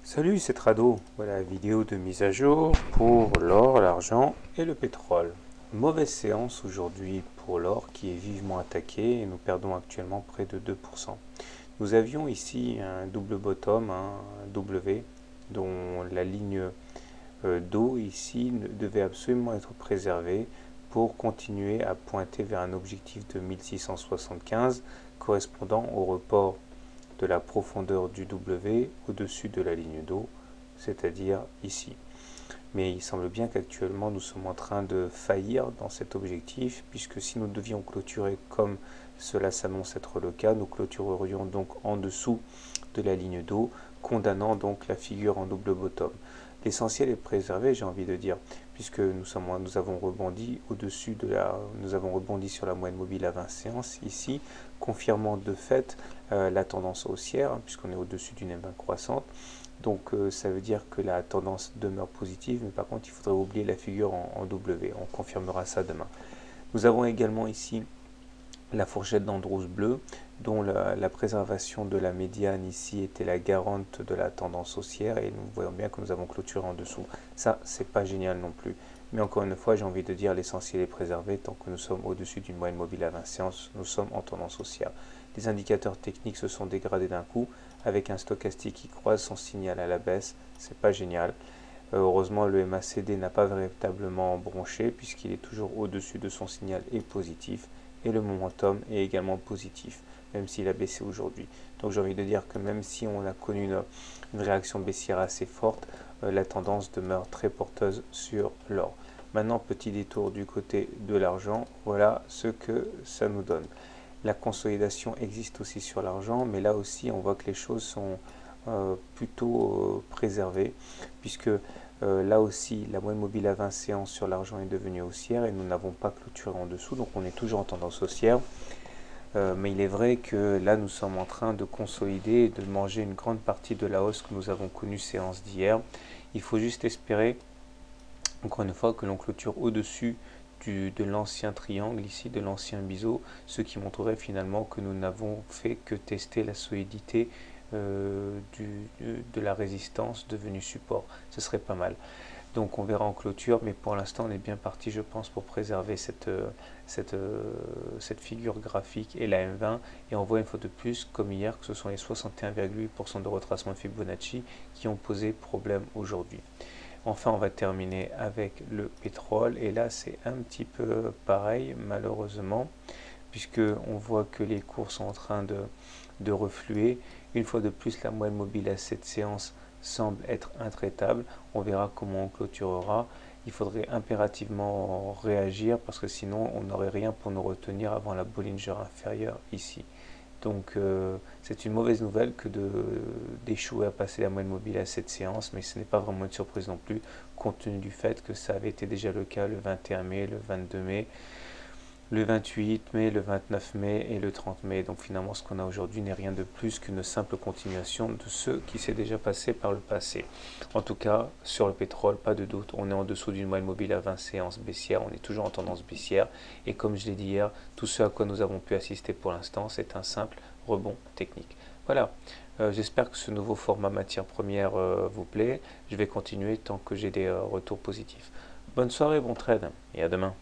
Salut, c'est Trado. Voilà la vidéo de mise à jour pour l'or, l'argent et le pétrole. Mauvaise séance aujourd'hui pour l'or qui est vivement attaqué et nous perdons actuellement près de 2%. Nous avions ici un double bottom, un W, dont la ligne d'eau ici devait absolument être préservée pour continuer à pointer vers un objectif de 1675 correspondant au report de la profondeur du W au-dessus de la ligne d'eau, c'est-à-dire ici. Mais il semble bien qu'actuellement nous sommes en train de faillir dans cet objectif, puisque si nous devions clôturer comme cela s'annonce être le cas, nous clôturerions donc en dessous de la ligne d'eau, condamnant donc la figure en double bottom. L'essentiel est préservé, j'ai envie de dire, puisque nous avons rebondi au-dessus de nous avons rebondi sur la moyenne mobile à 20 séances ici, confirmant de fait la tendance haussière, hein, puisqu'on est au-dessus d'une M20 croissante. Donc ça veut dire que la tendance demeure positive, mais par contre il faudrait oublier la figure en W. On confirmera ça demain. Nous avons également ici la fourchette d'Andrews bleu, dont la préservation de la médiane ici était la garante de la tendance haussière, et nous voyons bien que nous avons clôturé en dessous. Ça, c'est pas génial non plus. Mais encore une fois, j'ai envie de dire l'essentiel est préservé. Tant que nous sommes au-dessus d'une moyenne mobile à 20 séances, nous sommes en tendance haussière. Les indicateurs techniques se sont dégradés d'un coup, avec un stochastique qui croise son signal à la baisse. C'est pas génial. Heureusement, le MACD n'a pas véritablement bronché, puisqu'il est toujours au-dessus de son signal et positif, et le momentum est également positif, même s'il a baissé aujourd'hui. Donc j'ai envie de dire que même si on a connu une réaction baissière assez forte, la tendance demeure très porteuse sur l'or. Maintenant, petit détour du côté de l'argent, voilà ce que ça nous donne. La consolidation existe aussi sur l'argent, mais là aussi on voit que les choses sont plutôt préservées, puisque là aussi la moyenne mobile à 20 séances sur l'argent est devenue haussière et nous n'avons pas clôturé en dessous, donc on est toujours en tendance haussière. Mais il est vrai que là nous sommes en train de consolider et de manger une grande partie de la hausse que nous avons connue séance d'hier. Il faut juste espérer, encore une fois, que l'on clôture au-dessus de l'ancien triangle ici, de l'ancien biseau, ce qui montrerait finalement que nous n'avons fait que tester la solidité de la résistance devenue support. Ce serait pas mal. Donc on verra en clôture, mais pour l'instant on est bien parti, je pense, pour préserver cette figure graphique et la M20. Et on voit une fois de plus, comme hier, que ce sont les 61,8% de retracement de Fibonacci qui ont posé problème aujourd'hui. Enfin, on va terminer avec le pétrole. Et là, c'est un petit peu pareil, malheureusement, puisque on voit que les cours sont en train de refluer. Une fois de plus, la moyenne mobile à cette séance semble être intraitable. On verra comment on clôturera. Il faudrait impérativement réagir parce que sinon on n'aurait rien pour nous retenir avant la Bollinger inférieure ici. Donc c'est une mauvaise nouvelle que d'échouer à passer la moyenne mobile à cette séance, mais ce n'est pas vraiment une surprise non plus, compte tenu du fait que ça avait été déjà le cas le 21 mai, le 22 mai, le 28 mai, le 29 mai et le 30 mai. Donc finalement, ce qu'on a aujourd'hui n'est rien de plus qu'une simple continuation de ce qui s'est déjà passé par le passé. En tout cas, sur le pétrole, pas de doute, on est en dessous d'une moyenne mobile à 20 séances baissière, on est toujours en tendance baissière. Et comme je l'ai dit hier, tout ce à quoi nous avons pu assister pour l'instant, c'est un simple rebond technique. Voilà, j'espère que ce nouveau format matière première vous plaît. Je vais continuer tant que j'ai des retours positifs. Bonne soirée, bon trade et à demain.